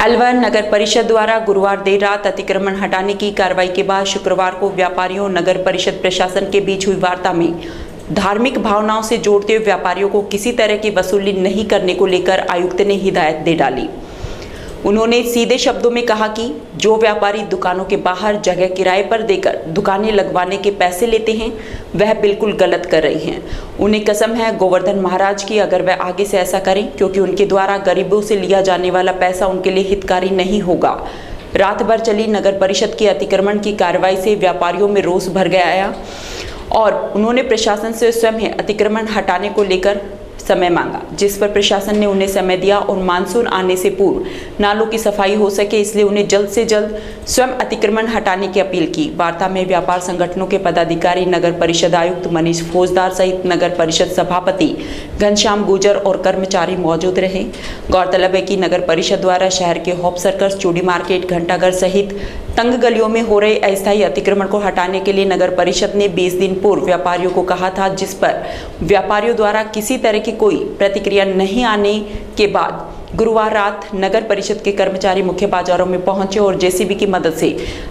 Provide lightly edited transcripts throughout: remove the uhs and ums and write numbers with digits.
अलवर नगर परिषद द्वारा गुरुवार देर रात अतिक्रमण हटाने की कार्रवाई के बाद शुक्रवार को व्यापारियों और नगर परिषद प्रशासन के बीच हुई वार्ता में धार्मिक भावनाओं से जोड़ते हुए व्यापारियों को किसी तरह की वसूली नहीं करने को लेकर आयुक्त ने हिदायत दे डाली। उन्होंने सीधे शब्दों में कहा कि जो व्यापारी दुकानों के बाहर जगह किराए पर देकर दुकानें लगवाने के पैसे लेते हैं वह बिल्कुल गलत कर रहे हैं। उन्हें कसम है गोवर्धन महाराज की अगर वह आगे से ऐसा करें, क्योंकि उनके द्वारा गरीबों से लिया जाने वाला पैसा उनके लिए हितकारी नहीं होगा। रात भर चली नगर परिषद की अतिक्रमण की कार्रवाई से व्यापारियों में रोष भर गया और उन्होंने प्रशासन से स्वयं अतिक्रमण हटाने को लेकर समय मांगा, जिस पर प्रशासन ने उन्हें समय दिया और मानसून आने से पूर्व नालों की सफाई हो सके, इसलिए उन्हें जल्द से जल्द स्वयं अतिक्रमण हटाने की अपील की। वार्ता में व्यापार संगठनों के पदाधिकारी, नगर परिषद आयुक्त मनीष फौजदार सहित नगर परिषद सभापति घनश्याम गुर्जर और कर्मचारी मौजूद रहे। गौरतलब है कि नगर परिषद द्वारा शहर के हॉप सर्कस, चूड़ी मार्केट, घंटाघर सहित तंग गलियों में हो रहे अस्थायी अतिक्रमण को हटाने के लिए नगर परिषद ने 20 दिन पूर्व व्यापारियों को कहा था, जिस पर व्यापारियों द्वारा किसी तरह की कोई प्रतिक्रिया नहीं आने के बाद गुरुवार रात नगर परिषद के कर्मचारी मुख्य बाजारों में पहुंचे और जेसीबी की मदद से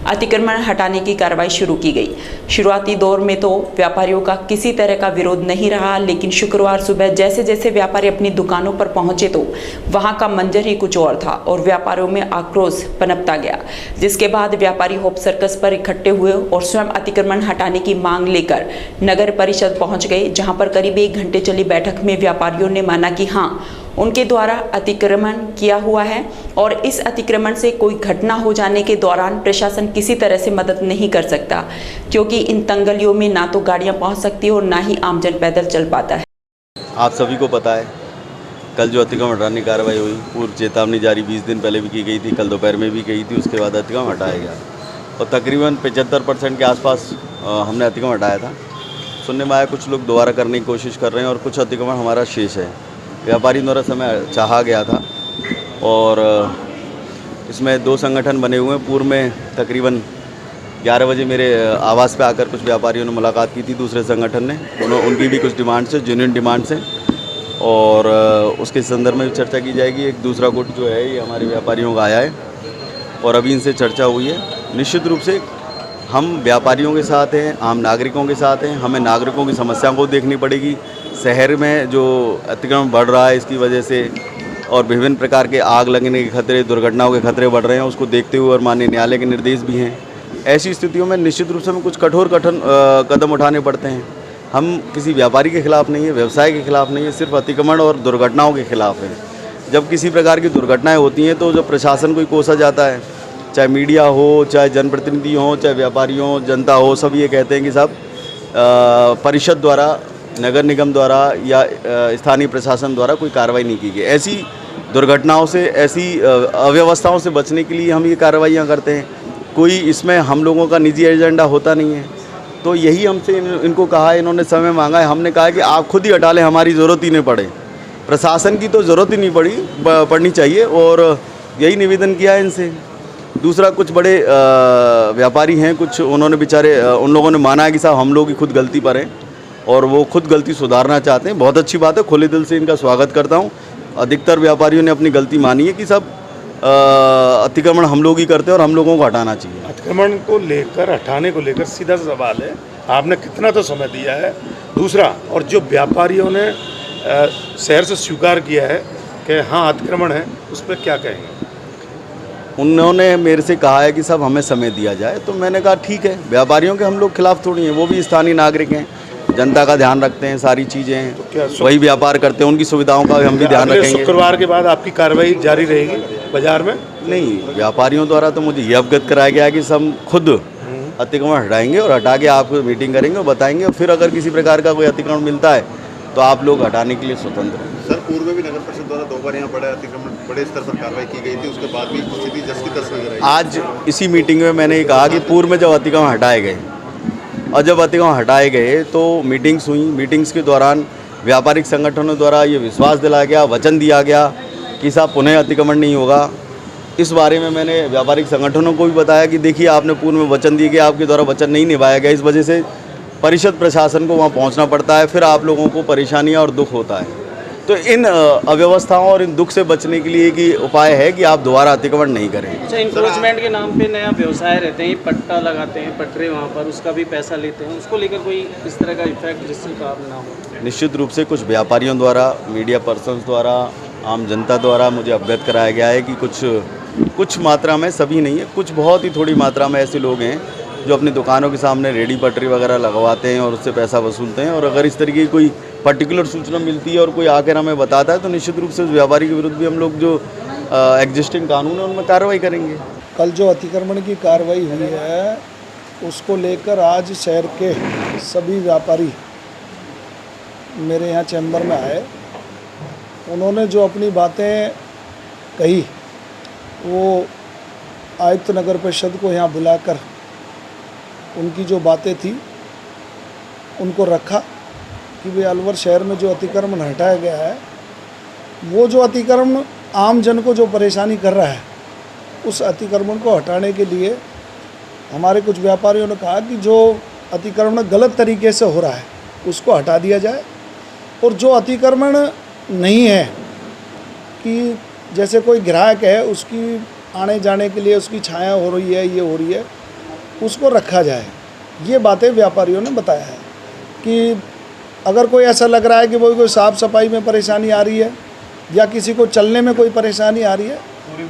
अतिक्रमण हटाने की कार्रवाई शुरू की गई। शुरुआती दौर में तो व्यापारियों का किसी तरह का विरोध नहीं रहा, लेकिन शुक्रवार सुबह जैसे जैसे व्यापारी अपनी दुकानों पर पहुंचे तो वहां का मंजर ही कुछ और था और व्यापारियों में आक्रोश पनपता गया, जिसके बाद व्यापारी होप सर्कस पर इकट्ठे हुए और स्वयं अतिक्रमण हटाने की मांग लेकर नगर परिषद पहुंच गए, जहां पर करीब 1 घंटे चली बैठक में व्यापारियों ने माना कि हाँ, उनके द्वारा अतिक्रमण किया हुआ है और इस अतिक्रमण से कोई घटना हो जाने के दौरान प्रशासन किसी तरह से मदद नहीं कर सकता, क्योंकि इन तंगलियों में ना तो गाड़ियां पहुंच सकती और ना ही आमजन पैदल चल पाता है। आप सभी को पता है कल जो अतिक्रमण हटाने की कार्रवाई हुई, पूर्व चेतावनी जारी 20 दिन पहले भी की गई थी, कल दोपहर में भी गई थी, उसके बाद अतिक्रमण हटाया गया और तकरीबन 75% के आसपास हमने अतिक्रमण हटाया था। सुनने में आया कुछ लोग दोबारा करने की कोशिश कर रहे हैं और कुछ अतिक्रमण हमारा शेष है। व्यापारी द्वारा समय चाहा गया था और इसमें 2 संगठन बने हुए हैं। पूर्व में तकरीबन 11 बजे मेरे आवास पे आकर कुछ व्यापारियों ने मुलाकात की थी दूसरे संगठन ने, उनकी भी कुछ डिमांड्स है, जेन्युइन डिमांड्स हैं और उसके संदर्भ में भी चर्चा की जाएगी। एक दूसरा गुट जो है ये हमारे व्यापारियों का आया है और अभी इनसे चर्चा हुई है। निश्चित रूप से हम व्यापारियों के साथ हैं, आम नागरिकों के साथ हैं। हमें नागरिकों की समस्याओं को देखनी पड़ेगी। शहर में जो अतिक्रमण बढ़ रहा है इसकी वजह से और विभिन्न प्रकार के आग लगने के खतरे, दुर्घटनाओं के खतरे बढ़ रहे हैं, उसको देखते हुए और माननीय न्यायालय के निर्देश भी हैं। ऐसी स्थितियों में निश्चित रूप से हमें कुछ कठोर कदम उठाने पड़ते हैं। हम किसी व्यापारी के खिलाफ नहीं है, व्यवसाय के खिलाफ नहीं है, सिर्फ अतिक्रमण और दुर्घटनाओं के खिलाफ है। जब किसी प्रकार की दुर्घटनाएँ होती हैं तो जब प्रशासन को कोसा जाता है, चाहे मीडिया हो, चाहे जनप्रतिनिधि हो, चाहे व्यापारी हो, जनता हो, सब ये कहते हैं कि साहब परिषद द्वारा, नगर निगम द्वारा या स्थानीय प्रशासन द्वारा कोई कार्रवाई नहीं की गई। ऐसी दुर्घटनाओं से, ऐसी अव्यवस्थाओं से बचने के लिए हम ये कार्रवाइयाँ करते हैं। कोई इसमें हम लोगों का निजी एजेंडा होता नहीं है। तो यही हमसे इनको कहा है, इन्होंने समय मांगा है। हमने कहा है कि आप खुद ही हटा लें, हमारी ज़रूरत ही नहीं पड़े, प्रशासन की तो ज़रूरत ही नहीं पड़नी चाहिए और यही निवेदन किया है इनसे। दूसरा, कुछ बड़े व्यापारी हैं, कुछ उन्होंने बेचारे उन लोगों ने माना है कि साहब हम लोग ही खुद गलती पर हैं और वो खुद गलती सुधारना चाहते हैं। बहुत अच्छी बात है, खुले दिल से इनका स्वागत करता हूँ। अधिकतर व्यापारियों ने अपनी गलती मानी है कि सब अतिक्रमण हम लोग ही करते हैं और हम लोगों को हटाना चाहिए। अतिक्रमण को लेकर, हटाने को लेकर सीधा सवाल है, आपने कितना तो समय दिया है। दूसरा, और जो व्यापारियों ने शहर से स्वीकार किया है कि हाँ अतिक्रमण है, उस पर क्या कहेंगे? उन्होंने मेरे से कहा है कि सब हमें समय दिया जाए, तो मैंने कहा ठीक है। व्यापारियों के हम लोग खिलाफ थोड़ी हैं, वो भी स्थानीय नागरिक हैं, जनता का ध्यान रखते हैं, सारी चीज़ें तो वही व्यापार करते हैं, उनकी सुविधाओं का हम भी ध्यान रखेंगे। शुक्रवार के बाद आपकी कार्रवाई जारी रहेगी बाजार में? नहीं, व्यापारियों द्वारा तो मुझे ये अवगत कराया गया कि सब खुद अतिक्रमण हटाएंगे और हटा के आपको मीटिंग करेंगे और बताएंगे और फिर अगर किसी प्रकार का कोई अतिक्रमण मिलता है तो आप लोग हटाने के लिए स्वतंत्र हैं। सर, पूर्व में भी नगर परिषद द्वारा 2 बार यहाँ बड़े अतिक्रमण, बड़े स्तर पर कार्रवाई की गई थी, उसके बाद भी स्थिति जस की तस नजर आई। आज इसी मीटिंग में मैंने ये कहा कि पूर्व में जब अतिक्रमण हटाए गए और जब अतिक्रमण हटाए गए तो मीटिंग्स हुई। मीटिंग्स के दौरान व्यापारिक संगठनों द्वारा ये विश्वास दिलाया गया, वचन दिया गया कि साहब पुनः अतिक्रमण नहीं होगा। इस बारे में मैंने व्यापारिक संगठनों को भी बताया कि देखिए आपने पूर्व में वचन दिए गया, आपके द्वारा वचन नहीं निभाया गया, इस वजह से परिषद प्रशासन को वहाँ पहुँचना पड़ता है, फिर आप लोगों को परेशानियाँ और दुख होता है। तो इन अव्यवस्थाओं और इन दुख से बचने के लिए कि उपाय है कि आप दोबारा अतिक्रमण नहीं करें। अच्छा, इंक्रोचमेंट के नाम पे नया व्यवसाय रहते हैं, पट्टा लगाते हैं पटरे वहाँ पर, उसका भी पैसा लेते हैं, उसको लेकर कोई इस तरह का इफेक्ट जिससे काम ना हो? निश्चित रूप से कुछ व्यापारियों द्वारा, मीडिया पर्सन्स द्वारा, आम जनता द्वारा मुझे अवगत कराया गया है कि कुछ मात्रा में, सभी नहीं है, कुछ बहुत ही थोड़ी मात्रा में ऐसे लोग हैं जो अपनी दुकानों के सामने रेडी पटरी वगैरह लगवाते हैं और उससे पैसा वसूलते हैं। और अगर इस तरीके की कोई पर्टिकुलर सूचना मिलती है और कोई आकर हमें बताता है तो निश्चित रूप से उस व्यापारी के विरुद्ध भी हम लोग जो एग्जिस्टिंग कानून है उनमें कार्रवाई करेंगे। कल जो अतिक्रमण की कार्रवाई हुई है उसको लेकर आज शहर के सभी व्यापारी मेरे यहाँ चैम्बर में आए। उन्होंने जो अपनी बातें कही वो आयुक्त नगर परिषद को यहाँ बुलाकर उनकी जो बातें थी उनको रखा कि भाई अलवर शहर में जो अतिक्रमण हटाया गया है, वो जो अतिक्रमण आम जन को जो परेशानी कर रहा है, उस अतिक्रमण को हटाने के लिए हमारे कुछ व्यापारियों ने कहा कि जो अतिक्रमण गलत तरीके से हो रहा है उसको हटा दिया जाए, और जो अतिक्रमण नहीं है कि जैसे कोई ग्राहक है उसकी आने जाने के लिए उसकी छाया हो रही है, ये हो रही है, उसको रखा जाए। ये बातें व्यापारियों ने बताया है कि अगर कोई ऐसा लग रहा है कि वो कोई साफ़ सफाई में परेशानी आ रही है या किसी को चलने में कोई परेशानी आ रही है,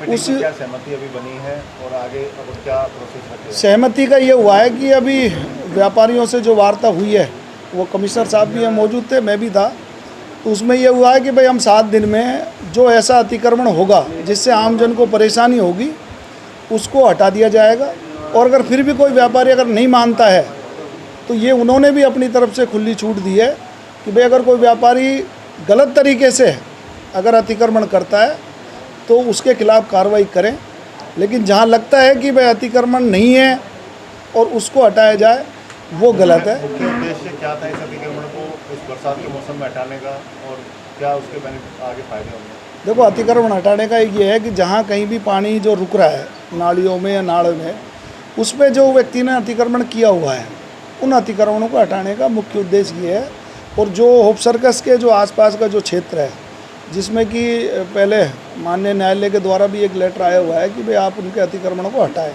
उसी क्या सहमति अभी बनी है और आगे अब क्या प्रोसेस रखें? सहमति का ये हुआ है कि अभी व्यापारियों से जो वार्ता हुई है, वो कमिश्नर साहब भी मौजूद थे, मैं भी था, तो उसमें ये हुआ है कि भाई हम 7 दिन में जो ऐसा अतिक्रमण होगा जिससे आम जन को परेशानी होगी उसको हटा दिया जाएगा। और अगर फिर भी कोई व्यापारी अगर नहीं मानता है तो ये उन्होंने भी अपनी तरफ से खुली छूट दी है कि भाई अगर कोई व्यापारी गलत तरीके से अगर अतिक्रमण करता है तो उसके खिलाफ कार्रवाई करें, लेकिन जहाँ लगता है कि भाई अतिक्रमण नहीं है और उसको हटाया जाए वो गलत है। मुख्य उद्देश्य क्या था इस अतिक्रमण को इस बरसात के मौसम में हटाने का और क्या उसके आगे फायदे होंगे? देखो, अतिक्रमण हटाने का एक ये है कि जहाँ कहीं भी पानी जो रुक रहा है नालियों में या नाड़ में, उस पर जो व्यक्ति ने अतिक्रमण किया हुआ है उन अतिक्रमणों को हटाने का मुख्य उद्देश्य ये है। और जो होप सर्कस के जो आसपास का जो क्षेत्र है, जिसमें कि पहले माननीय न्यायालय के द्वारा भी एक लेटर आया हुआ है कि भाई आप उनके अतिक्रमणों को हटाएं,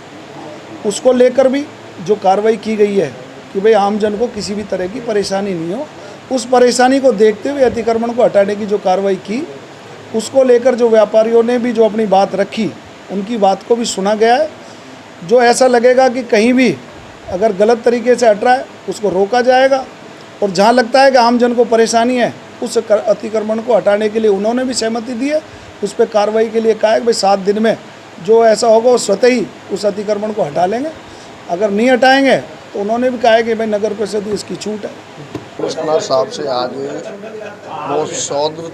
उसको लेकर भी जो कार्रवाई की गई है कि भाई आम जन को किसी भी तरह की परेशानी नहीं हो, उस परेशानी को देखते हुए अतिक्रमण को हटाने की जो कार्रवाई की, उसको लेकर जो व्यापारियों ने भी जो अपनी बात रखी उनकी बात को भी सुना गया है। जो ऐसा लगेगा कि कहीं भी अगर गलत तरीके से हट रहा है उसको रोका जाएगा, और जहाँ लगता है कि आम जन को परेशानी है उस अतिक्रमण को हटाने के लिए उन्होंने भी सहमति दी है। उस पर कार्रवाई के लिए कहा है कि भाई 7 दिन में जो ऐसा होगा वो स्वतः ही उस अतिक्रमण को हटा लेंगे। अगर नहीं हटाएंगे तो उन्होंने भी कहा है कि भाई नगर परिषद इसकी छूट है। कमिश्नर साहब से आज बहुत सौद्र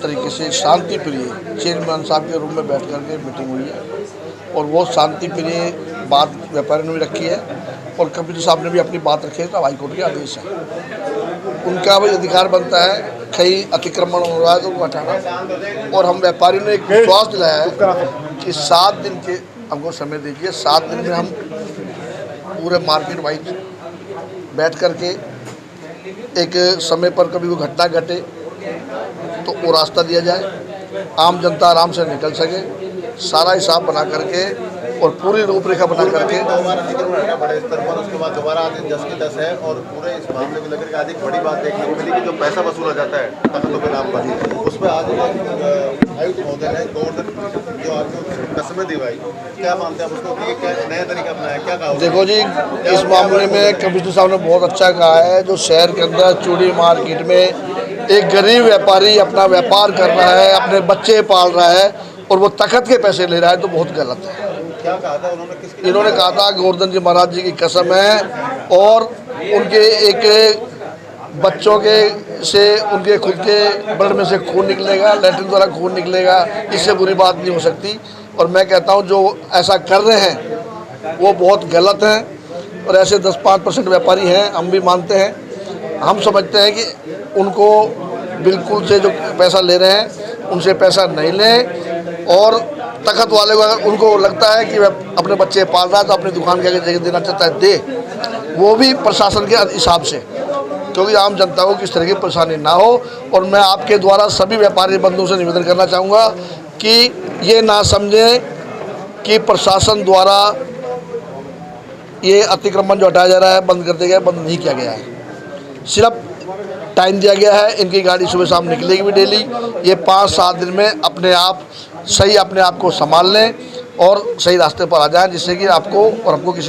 तरीके से शांति प्रिय चेयरमैन साहब के रूम में बैठ कर के मीटिंग हुई है, और बहुत शांति प्रिय बात व्यापारियों ने भी रखी है, और कमिश्नर साहब ने भी अपनी बात रखी है। तो हाईकोर्ट के आदेश है, उनका भी अधिकार बनता है कहीं अतिक्रमण हो रहा है तो हटाना। और हम व्यापारियों ने एक विश्वास दिलाया है कि 7 दिन के हमको समय दीजिए, 7 दिन में हम पूरे मार्केट वाइज बैठ कर के एक समय पर कभी कोई घटना घटे तो वो रास्ता दिया जाए, आम जनता आराम से निकल सके, सारा हिसाब बना करके और पूरी रूपरेखा बना करके। बड़े स्तर पर उसके बाद दोबारा आज 10 की 10 है, और पूरे इस मामले को लेकर आज एक बड़ी बात देखने को मिली कि जो पैसा वसूला जाता है तख्तों के नाम पर, उस पर आज आयुक्त महोदय ने गवर्नर जो आपको कसमें दिवाई, क्या मानते हैं आप उसको कि क्या नया तरीका अपनाया, क्या कहा? देखो जी, इस मामले में कमिश्नर साहब ने बहुत अच्छा कहा है। जो शहर के अंदर चूड़ी मार्केट में एक गरीब व्यापारी अपना व्यापार कर रहा है, अपने बच्चे पाल रहा है, और वो तख्त के पैसे ले रहा है तो बहुत गलत है। क्या कहा था उन्होंने? इन्होंने कहा था गोवर्धन जी महाराज जी की कसम है, और उनके एक बच्चों के से उनके खुद के ब्लड में से खून निकलेगा, लैट्रिन द्वारा खून निकलेगा, इससे बुरी बात नहीं हो सकती। और मैं कहता हूँ जो ऐसा कर रहे हैं वो बहुत गलत हैं, और ऐसे 10-5% व्यापारी हैं, हम भी मानते हैं। हम समझते हैं कि उनको बिल्कुल से जो पैसा ले रहे हैं उनसे पैसा नहीं लें, और तख्त वाले को अगर उनको लगता है कि वह अपने बच्चे पाल रहा है तो अपनी दुकान के आगे जगह देना चाहता है दे, वो भी प्रशासन के हिसाब से। क्योंकि आम जनता को किस तरह की परेशानी ना हो। और मैं आपके द्वारा सभी व्यापारी बंधुओं से निवेदन करना चाहूँगा कि ये ना समझें कि प्रशासन द्वारा ये अतिक्रमण जो हटाया जा रहा है बंद कर दिया गया, बंद नहीं किया गया है। सिर्फ टाइम दिया गया है, इनकी गाड़ी सुबह शाम निकलेगी भी डेली। ये 5-7 दिन में अपने आप को संभाल लें और सही रास्ते पर आ जाएं, जिससे कि आपको और हमको किसी